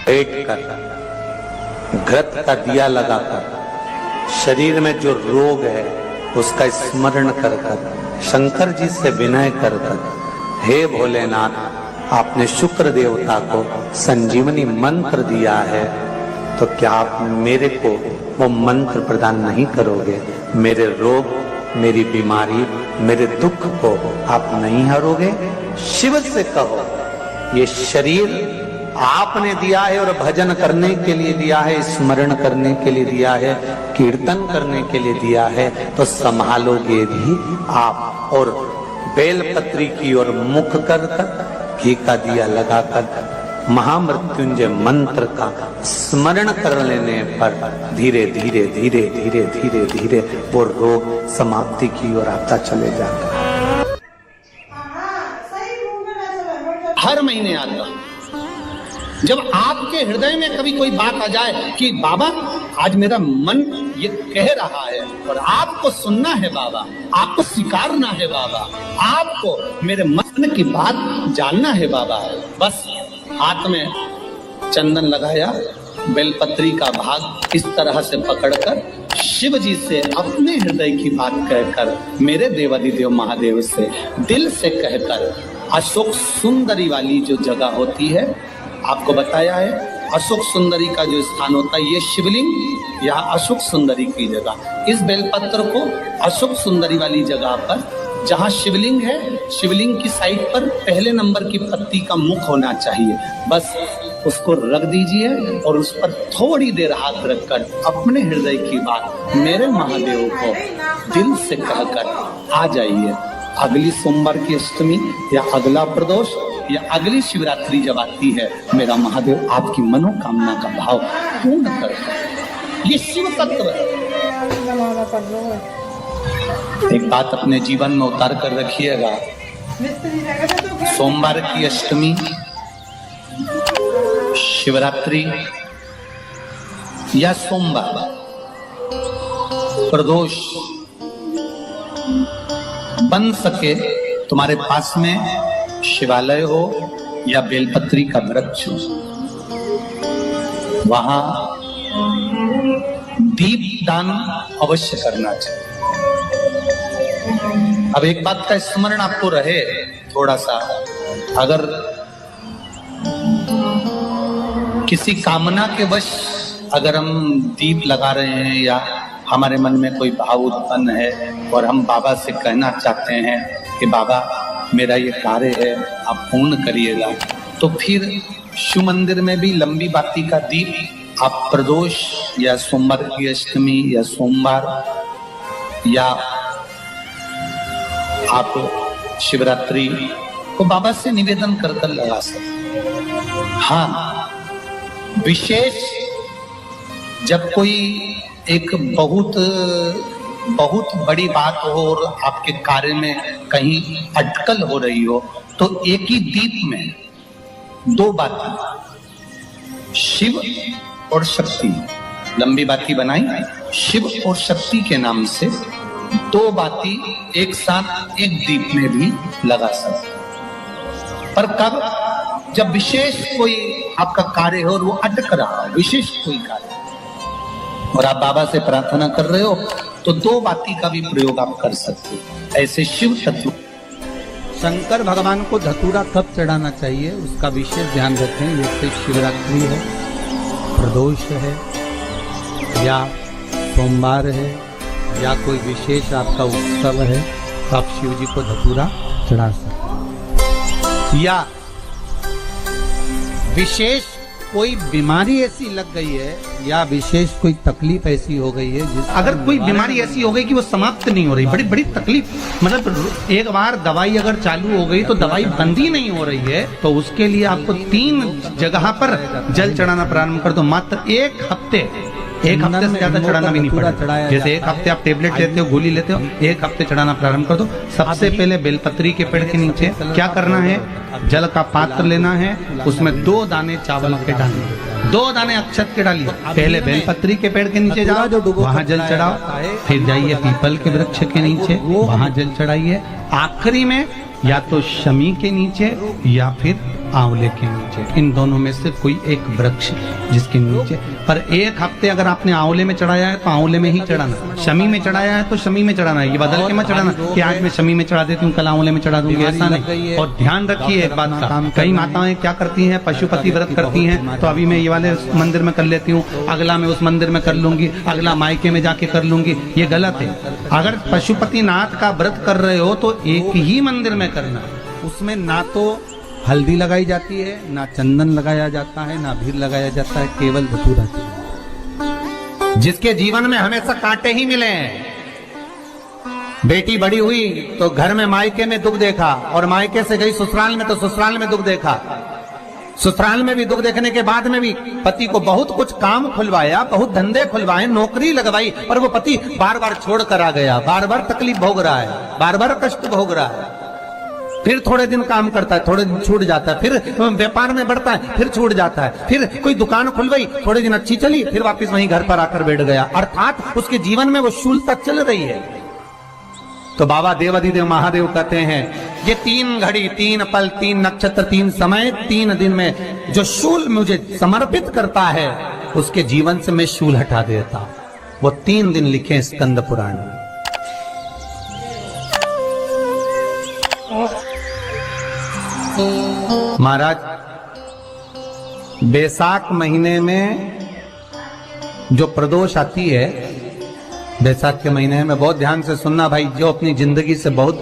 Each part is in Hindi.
एक कर घृत का दिया लगाकर शरीर में जो रोग है उसका स्मरण कर कर शंकर जी से विनय कर कर, हे भोलेनाथ, आपने शुक्र देवता को संजीवनी मंत्र दिया है, तो क्या आप मेरे को वो मंत्र प्रदान नहीं करोगे? मेरे रोग, मेरी बीमारी, मेरे दुख को आप नहीं हरोगे? शिव से कहो, ये शरीर आपने दिया है और भजन करने के लिए दिया है, स्मरण करने के लिए दिया है, कीर्तन करने के लिए दिया है, तो संभालोगे भी आप। और बेलपत्री की ओर मुख कर कर घी का दिया लगाकर महामृत्युंजय मंत्र का स्मरण कर लेने पर धीरे धीरे धीरे धीरे धीरे धीरे वो रोग समाप्ति की ओर आता चले जाता है। हर महीने आता जब आपके हृदय में कभी कोई बात आ जाए कि बाबा आज मेरा मन ये कह रहा है और आपको सुनना है बाबा, आपको स्वीकारना है बाबा, आपको मेरे मन की बात जानना है बाबा, बस हाथ में चंदन लगाया, बेलपत्री का भाग इस तरह से पकड़कर शिव जी से अपने हृदय की बात कहकर, मेरे देवादिदेव महादेव से दिल से कहकर, अशोक सुंदरी वाली जो जगह होती है, आपको बताया है अशोक सुंदरी का जो स्थान होता है, ये शिवलिंग या अशोक सुंदरी की जगह, इस बेलपत्र को अशोक सुंदरी वाली जगह पर जहाँ शिवलिंग है, शिवलिंग की साइड पर पहले नंबर की पत्ती का मुख होना चाहिए, बस उसको रख दीजिए और उस पर थोड़ी देर हाथ रखकर अपने हृदय की बात मेरे महादेव को दिल से कहकर आ जाइए। अगली सोमवार की अष्टमी या अगला प्रदोष या अगली शिवरात्रि जब आती है, मेरा महादेव आपकी मनोकामना का भाव पूर्ण करता है। ये शिव तत्व है। एक बात अपने जीवन में उतार कर रखिएगा, सोमवार की अष्टमी, शिवरात्रि या सोमवार, प्रदोष, बन सके तुम्हारे पास में शिवालय हो या बेलपत्री का वृक्ष हो, वहां दीप दान अवश्य करना चाहिए। अब एक बात का स्मरण आपको रहे थोड़ा सा, अगर किसी कामना के वश अगर हम दीप लगा रहे हैं या हमारे मन में कोई भाव उत्पन्न है और हम बाबा से कहना चाहते हैं कि बाबा मेरा ये कार्य है आप पूर्ण करिएगा, तो फिर शिव मंदिर में भी लंबी बाती का दीप आप प्रदोष या सोमवार की अष्टमी या सोमवार या आप शिवरात्रि को बाबा से निवेदन कर कर लगा सकते। हाँ, विशेष जब कोई एक बहुत बड़ी बात हो और आपके कार्य में कहीं अटकल हो रही हो, तो एक ही दीप में दो बाती, शिव और शक्ति, लंबी बाती बनाई, शिव और शक्ति के नाम से दो बाती एक साथ एक दीप में भी लगा सकते। पर कब? जब विशेष कोई आपका कार्य हो और वो अटक रहा हो, विशेष कोई कार्य, और आप बाबा से प्रार्थना कर रहे हो, तो दो बाती का भी प्रयोग आप कर सकते हो। ऐसे शिव तत्व। शंकर भगवान को धतूरा कब चढ़ाना चाहिए उसका विशेष ध्यान रखें। जैसे शिवरात्रि है, प्रदोष है, या सोमवार है, या कोई विशेष आपका उत्सव है, तो आप शिव जी को धतूरा चढ़ा सकते। या विशेष कोई बीमारी ऐसी लग गई है या विशेष कोई तकलीफ ऐसी हो गई है, अगर कोई बीमारी ऐसी हो गई कि वो समाप्त नहीं हो रही, बड़ी बड़ी तकलीफ, मतलब एक बार दवाई अगर चालू हो गई तो दवाई बंद ही नहीं हो रही है, तो उसके लिए आपको 3 जगह पर जल चढ़ाना प्रारंभ कर दो। मात्र एक हफ्ते से ज्यादा चढ़ाना भी नहीं पड़ेगा। जैसे एक हफ्ते आप टेबलेट लेते हो, गोली लेते हो, एक हफ्ते चढ़ाना प्रारंभ कर दो। सबसे पहले बेलपत्री के पेड़ के नीचे क्या करना है, जल का पात्र लेना है, उसमें 2 दाने चावल के डालिए, 2 दाने अक्षत के डालिए। पहले बेलपत्री के पेड़ के नीचे जाओ, वहां जल चढ़ाओ, फिर जाइए पीपल के वृक्ष के नीचे, वहां जल चढ़ाइए। आखिरी में या तो शमी के नीचे या फिर आंवले के नीचे, इन दोनों में से कोई एक वृक्ष जिसके नीचे। पर एक हफ्ते अगर आपने आंवले में चढ़ाया है तो आंवले में ही चढ़ाना, शमी में चढ़ाया है तो शमी में चढ़ाना है। ये बदल के मत चढ़ाना कि आज मैं शमी में चढ़ा देती हूँ कल आंवले में चढ़ा दूंगी, ऐसा नहीं। और ध्यान रखिए एक बात का, कई माताएं क्या करती हैं, पशुपति व्रत करती हैं, तो अभी मैं ये वाले मंदिर में कर लेती हूँ, अगला मैं उस मंदिर में कर लूंगी, अगला मायके में जाके कर लूंगी। ये गलत है। अगर पशुपति नाथ का व्रत कर रहे हो तो एक ही मंदिर में करना। उसमें ना तो हल्दी लगाई जाती है, ना चंदन लगाया जाता है, ना अबीर लगाया जाता है, केवल धतूरा चाहिए। जिसके जीवन में हमेशा कांटे ही मिले हैं। बेटी बड़ी हुई तो घर में मायके में दुख देखा, और मायके से गई ससुराल में तो ससुराल में दुख देखा। ससुराल में भी दुख देखने के बाद में भी पति को बहुत कुछ काम खुलवाया, बहुत धंधे खुलवाए, नौकरी लगवाई, पर वो पति बार बार छोड़ कर आ गया, बार बार तकलीफ भोग रहा है, बार बार कष्ट भोग रहा है। फिर थोड़े दिन काम करता है, थोड़े दिन छूट जाता है, फिर व्यापार में बढ़ता है, फिर छूट जाता है, फिर कोई दुकान खुलवाई, थोड़े दिन अच्छी चली, फिर वापस वहीं घर पर आकर बैठ गया। अर्थात उसके जीवन में वो शूलता चल रही है। तो बाबा देवाधिदेव महादेव कहते हैं, ये 3 घड़ी 3 पल 3 नक्षत्र 3 समय 3 दिन में जो शूल मुझे समर्पित करता है, उसके जीवन से मैं शूल हटा देता हूं। वो 3 दिन लिखे स्कंद पुराण में। महाराज, बैसाख महीने में जो प्रदोष आती है, बैसाख के महीने में बहुत ध्यान से सुनना भाई, जो अपनी जिंदगी से बहुत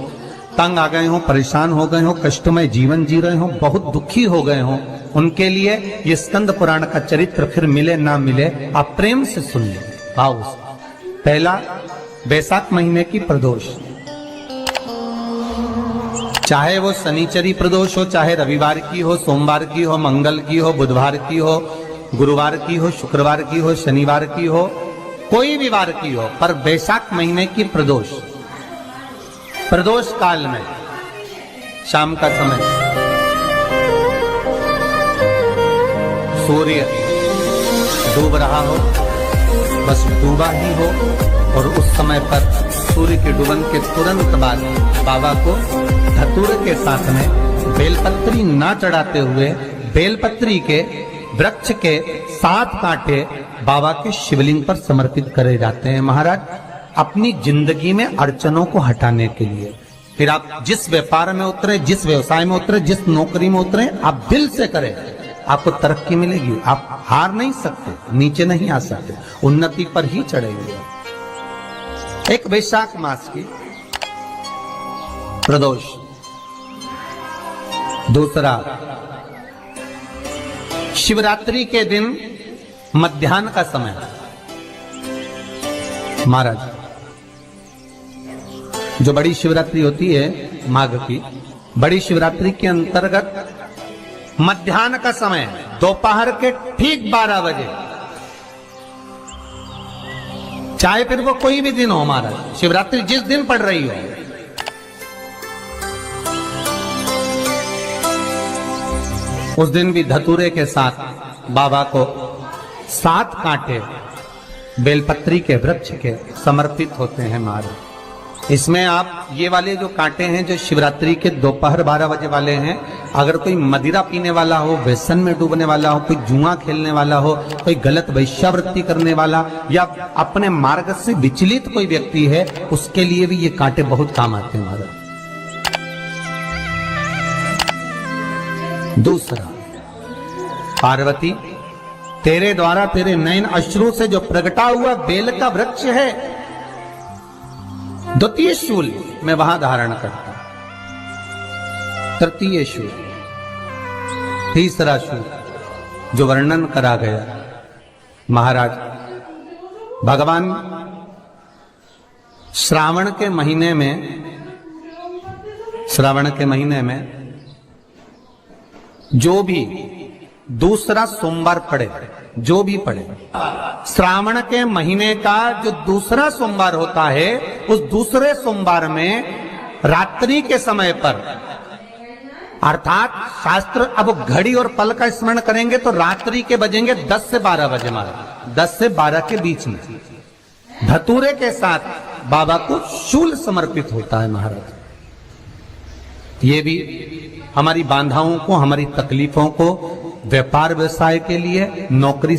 तंग आ गए हो, परेशान हो गए हो, कष्टमय जीवन जी रहे हो, बहुत दुखी हो गए हो, उनके लिए ये स्कंद पुराण का चरित्र फिर मिले ना मिले, आप प्रेम से सुन लो भाव से। पहला, बैसाख महीने की प्रदोष, चाहे वो शनिचरी प्रदोष हो, चाहे रविवार की हो, सोमवार की हो, मंगल की हो, बुधवार की हो, गुरुवार की हो, शुक्रवार की हो, शनिवार की हो, कोई भी वार की हो, पर बैसाख महीने की प्रदोष, प्रदोष काल में शाम का समय सूर्य डूब रहा हो, बस डूबा ही हो, और उस समय पर सूर्य के डूबन के तुरंत बाद बाबा को धतूरे के साथ में बेलपत्री ना चढ़ाते हुए बेलपत्री के वृक्ष के 7 कांटे बाबा के शिवलिंग पर समर्पित करे जाते हैं। महाराज, अपनी जिंदगी में अड़चनों को हटाने के लिए, फिर आप जिस व्यापार में उतरे, जिस व्यवसाय में उतरे, जिस नौकरी में उतरे, आप दिल से करें, आपको तरक्की मिलेगी। आप हार नहीं सकते, नीचे नहीं आ सकते, उन्नति पर ही चढ़ेंगे। एक वैशाख मास की प्रदोष, दूसरा शिवरात्रि के दिन मध्याह्न का समय। महाराज, जो बड़ी शिवरात्रि होती है माघ की, बड़ी शिवरात्रि के अंतर्गत मध्याह्न का समय, दोपहर के ठीक 12 बजे, चाहे फिर वो कोई भी दिन हो, महाराज शिवरात्रि जिस दिन पड़ रही हो, उस दिन भी धतूरे के साथ बाबा को 7 कांटे बेलपत्री के वृक्ष के समर्पित होते हैं। महाराज, इसमें आप ये वाले जो कांटे हैं, जो शिवरात्रि के दोपहर 12 बजे वाले हैं, अगर कोई मदिरा पीने वाला हो, व्यसन में डूबने वाला हो, कोई जुआ खेलने वाला हो, कोई गलत वैश्यावृत्ति करने वाला, या अपने मार्ग से विचलित कोई व्यक्ति है, उसके लिए भी ये कांटे बहुत काम आते हैं। महाराज, दूसरा, पार्वती, तेरे द्वारा तेरे नयन अश्रु से जो प्रगटा हुआ बेल का वृक्ष है, द्वितीय शूल मैं वहां धारण करता, तृतीय शूल, तीसरा शूल जो वर्णन करा गया। महाराज, भगवान श्रावण के महीने में जो भी दूसरा सोमवार पड़े, जो भी पड़े, श्रावण के महीने का जो दूसरा सोमवार होता है, उस दूसरे सोमवार में रात्रि के समय पर, अर्थात शास्त्र अब घड़ी और पल का स्मरण करेंगे तो रात्रि के बजेंगे 10 से 12 बजे, महाराज 10 से 12 के बीच में धतूरे के साथ बाबा को शूल समर्पित होता है। महाराज, ये भी हमारी बाधाओं को, हमारी तकलीफों को व्यापार व्यवसाय के लिए, नौकरी